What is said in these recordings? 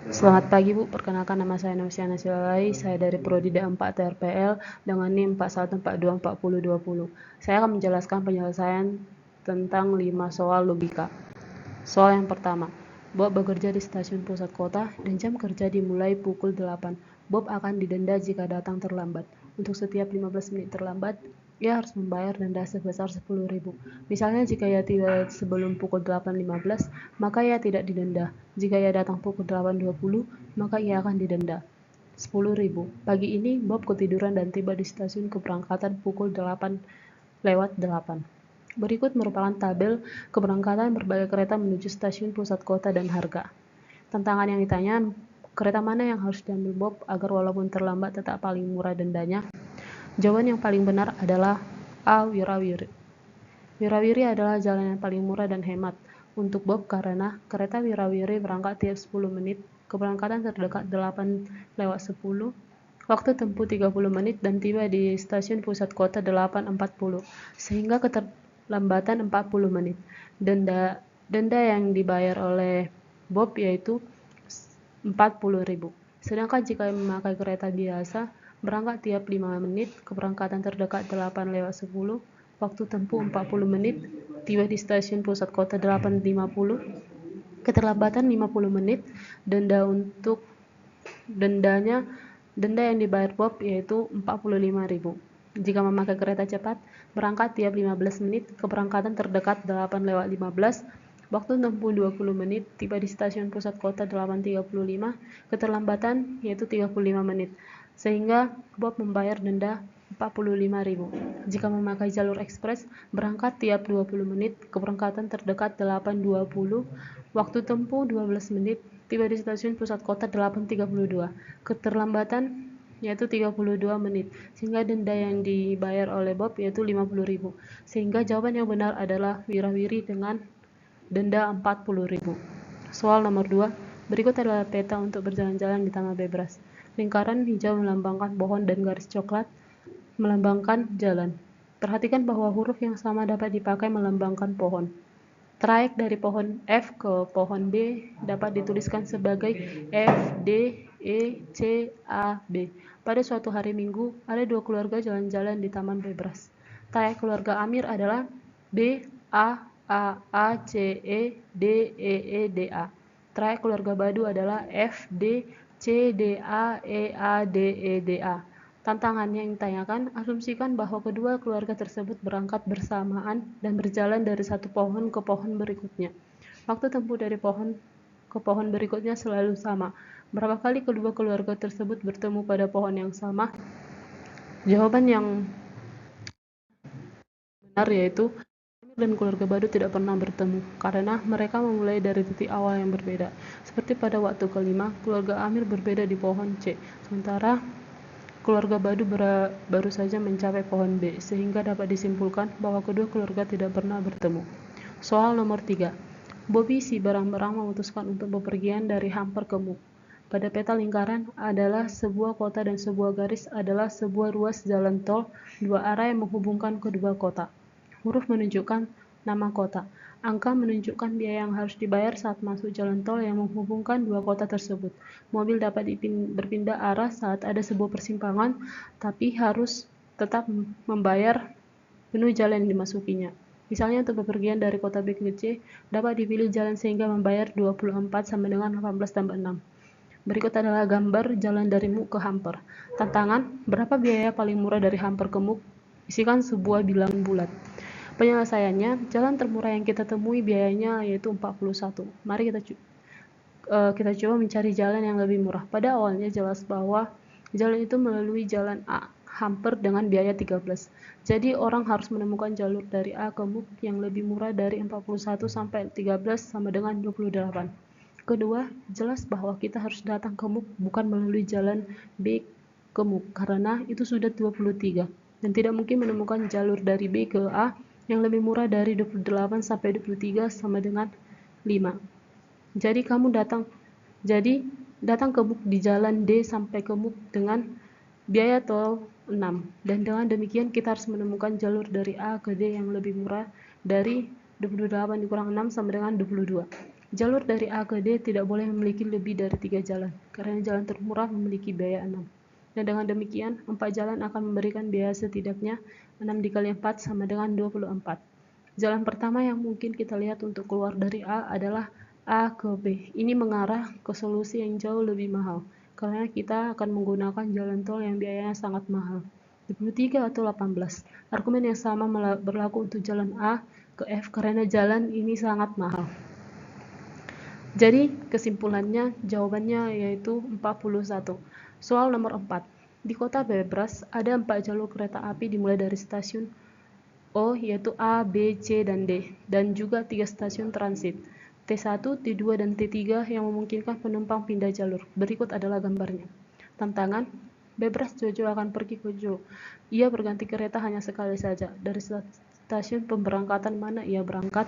Selamat pagi Bu, perkenalkan nama saya Novsiana Silawai, saya dari Prodi D4 TRPL dengan NIM 41424020. Saya akan menjelaskan penyelesaian tentang 5 soal logika. Soal yang pertama, Bob bekerja di stasiun pusat kota dan jam kerja dimulai pukul 8. Bob akan didenda jika datang terlambat. Untuk setiap 15 menit terlambat, ia harus membayar denda sebesar 10.000. Misalnya jika ia tiba sebelum pukul 8.15, maka ia tidak didenda. Jika ia datang pukul 8.20, maka ia akan didenda 10.000. Pagi ini Bob ketiduran dan tiba di stasiun keberangkatan pukul 8:08. Berikut merupakan tabel keberangkatan berbagai kereta menuju stasiun pusat kota dan harga. Tantangan yang ditanya, kereta mana yang harus diambil Bob agar walaupun terlambat tetap paling murah dendanya? Jawaban yang paling benar adalah A. Wirawiri. Wirawiri adalah jalan yang paling murah dan hemat untuk Bob karena kereta Wirawiri berangkat tiap 10 menit, keberangkatan terdekat 8:10, waktu tempuh 30 menit dan tiba di stasiun pusat kota 8:40, sehingga keterlambatan 40 menit. Denda yang dibayar oleh Bob yaitu 40.000. Sedangkan jika memakai kereta biasa, berangkat tiap 5 menit, keberangkatan terdekat 8:10, waktu tempuh 40 menit, tiba di stasiun pusat kota 8:50, keterlambatan 50 menit, denda yang dibayar Bob yaitu 45.000. Jika memakai kereta cepat, berangkat tiap 15 menit, keberangkatan terdekat 8:15, waktu tempuh 20 menit, tiba di stasiun pusat kota 8:35, keterlambatan yaitu 35 menit, sehingga Bob membayar denda 45.000. Jika memakai jalur ekspres, berangkat tiap 20 menit, keberangkatan terdekat 8:20, waktu tempuh 12 menit, tiba di stasiun pusat kota 8:32, keterlambatan yaitu 32 menit, sehingga denda yang dibayar oleh Bob yaitu 50.000. Sehingga jawaban yang benar adalah Wirawiri dengan denda 40.000. Soal nomor 2, berikut adalah peta untuk berjalan-jalan di Taman Bebras. Lingkaran hijau melambangkan pohon dan garis coklat melambangkan jalan. Perhatikan bahwa huruf yang sama dapat dipakai melambangkan pohon. Trayek dari pohon F ke pohon B dapat dituliskan sebagai F, D, E, C, A, B. Pada suatu hari Minggu, ada 2 keluarga jalan-jalan di Taman Bebras. Trayek keluarga Amir adalah B, A, C, E, D, E, D, A. Trayek keluarga Badu adalah F, D, C, D, A, D, D, A. Tantangannya yang ditanyakan, asumsikan bahwa kedua keluarga tersebut berangkat bersamaan dan berjalan dari satu pohon ke pohon berikutnya. Waktu tempuh dari pohon ke pohon berikutnya selalu sama. Berapa kali kedua keluarga tersebut bertemu pada pohon yang sama? Jawaban yang benar yaitu Amir dan keluarga Badu tidak pernah bertemu karena mereka memulai dari titik awal yang berbeda. Seperti pada waktu kelima, keluarga Amir berbeda di pohon C, sementara keluarga Badu baru saja mencapai pohon B, sehingga dapat disimpulkan bahwa kedua keluarga tidak pernah bertemu. Soal nomor 3. Bobby si barang-barang memutuskan untuk bepergian dari Hamper ke Muk. Pada peta lingkaran adalah sebuah kota dan sebuah garis adalah sebuah ruas jalan tol dua arah yang menghubungkan kedua kota. Huruf menunjukkan nama kota. Angka menunjukkan biaya yang harus dibayar saat masuk jalan tol yang menghubungkan dua kota tersebut. Mobil dapat berpindah arah saat ada sebuah persimpangan, tapi harus tetap membayar penuh jalan yang dimasukinya. Misalnya untuk bepergian dari kota B ke C, dapat dipilih jalan sehingga membayar 24 sama dengan 18 tambah 6. Berikut adalah gambar jalan dari Muk ke Hamper. Tantangan, berapa biaya paling murah dari Hamper ke Muk? Isikan sebuah bilangan bulat. Penyelesaiannya, jalan termurah yang kita temui biayanya yaitu 41. Mari kita coba mencari jalan yang lebih murah. Pada awalnya jelas bahwa jalan itu melalui jalan A, Hamper dengan biaya 13. Jadi orang harus menemukan jalur dari A ke Muk yang lebih murah dari 41 sampai 13 sama dengan 28. Kedua, jelas bahwa kita harus datang ke Muk bukan melalui jalan B ke Muk karena itu sudah 23 dan tidak mungkin menemukan jalur dari B ke A yang lebih murah dari 28 sampai 23 sama dengan 5. Jadi datang ke Muk di jalan D sampai ke Muk dengan biaya tol 6. Dan dengan demikian kita harus menemukan jalur dari A ke D yang lebih murah dari 28 dikurang 6 sama dengan 22. Jalur dari A ke D tidak boleh memiliki lebih dari 3 jalan, karena jalan termurah memiliki biaya 6. Dan dengan demikian, 4 jalan akan memberikan biaya setidaknya 6 dikali 4 sama dengan 24. Jalan pertama yang mungkin kita lihat untuk keluar dari A adalah A ke B. Ini mengarah ke solusi yang jauh lebih mahal, karena kita akan menggunakan jalan tol yang biayanya sangat mahal, 23 atau 18. Argumen yang sama berlaku untuk jalan A ke F karena jalan ini sangat mahal. Jadi kesimpulannya jawabannya yaitu 41. Soal nomor 4. Di kota Bebras ada 4 jalur kereta api dimulai dari stasiun O yaitu A, B, C, dan D, dan juga 3 stasiun transit T1, T2, dan T3 yang memungkinkan penumpang pindah jalur. Berikut adalah gambarnya. Tantangan: Bebras Jojo akan pergi ke Jo. Ia berganti kereta hanya sekali saja. Dari stasiun pemberangkatan mana ia berangkat?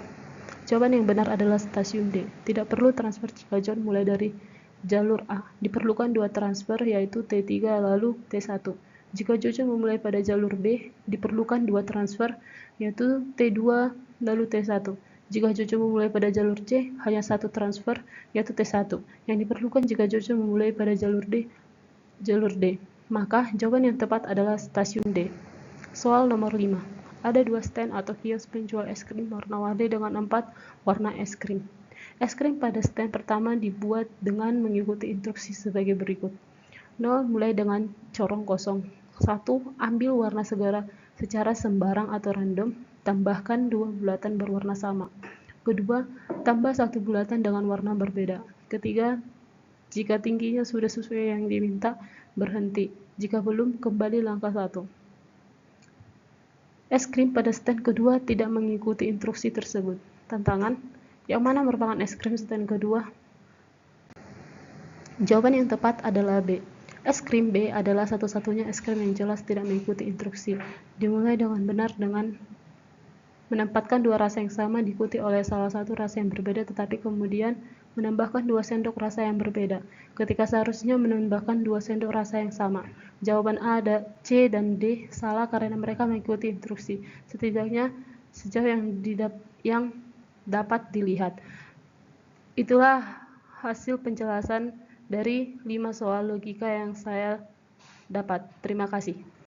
Jawaban yang benar adalah stasiun D. Tidak perlu transfer jika John mulai dari jalur A. Diperlukan 2 transfer yaitu T3 lalu T1. Jika Jojo memulai pada jalur B, diperlukan 2 transfer yaitu T2 lalu T1. Jika Jojo memulai pada jalur C, hanya 1 transfer yaitu T1 yang diperlukan jika Jojo memulai pada jalur D. Maka jawaban yang tepat adalah stasiun D. Soal nomor 5. Ada 2 stand atau kios penjual es krim warna-warni dengan 4 warna es krim. Es krim pada stand pertama dibuat dengan mengikuti instruksi sebagai berikut. 0. Mulai dengan corong kosong. 1. Ambil warna segera secara sembarang atau random, tambahkan 2 bulatan berwarna sama. Kedua, tambah 1 bulatan dengan warna berbeda. Ketiga, jika tingginya sudah sesuai yang diminta, berhenti. Jika belum, kembali langkah 1. Es krim pada stand kedua tidak mengikuti instruksi tersebut. Tantangan: yang mana merupakan es krim stand kedua? Jawaban yang tepat adalah B. Es krim B adalah satu-satunya es krim yang jelas tidak mengikuti instruksi. Dimulai dengan benar dengan menempatkan 2 rasa yang sama diikuti oleh salah satu rasa yang berbeda, tetapi kemudian menambahkan 2 sendok rasa yang berbeda, ketika seharusnya menambahkan 2 sendok rasa yang sama. Jawaban A, C, dan D salah karena mereka mengikuti instruksi, setidaknya sejauh yang dapat dilihat. Itulah hasil penjelasan dari 5 soal logika yang saya dapat. Terima kasih.